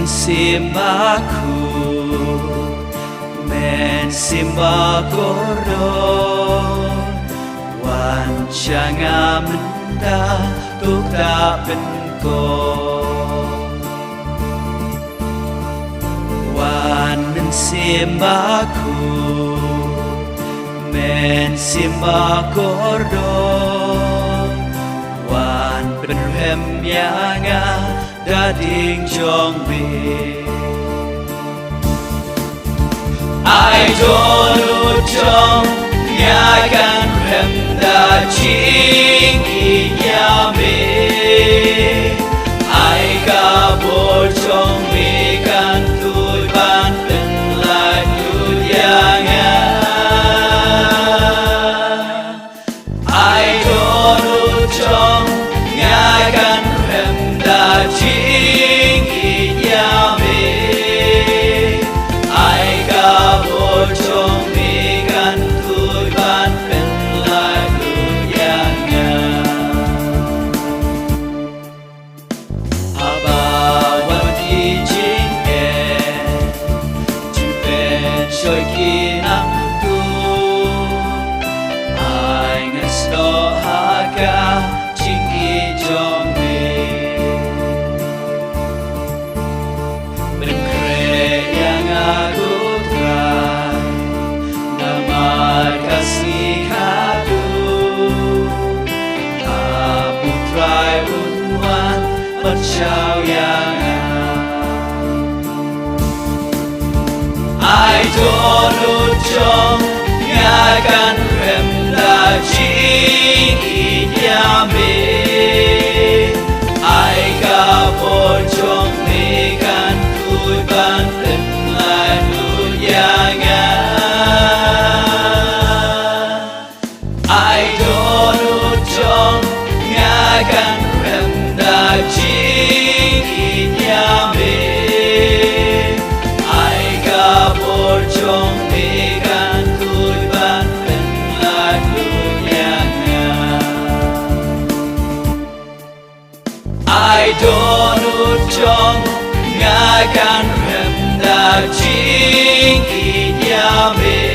Simbaku men simbakoro wan changa menda tukta benko wan simbaku men simbakoro wan benrem yanga dading jong be ai don't trong nhà can rem da ching nhà me ai cả bộ trong me can tuổi ban bên lại tu nga ai don't trong nhà can rem da ching nhà me trong mi gan tuổi ban bên lại dunia nga abawati jinge jupen shoy kinang tu ai ngaslo haga jingi trong mi ben kre yang aku kasih aku aku try unwan bercau yang I don't trong ngakan rem la ching yame I ka por trong me kan kui ban ten lai nu yang can rem da ching nhà me ai cả bộ trong me can tuổi ban bên lại dunia nga ai don't trong nhà can rem da ching nhà me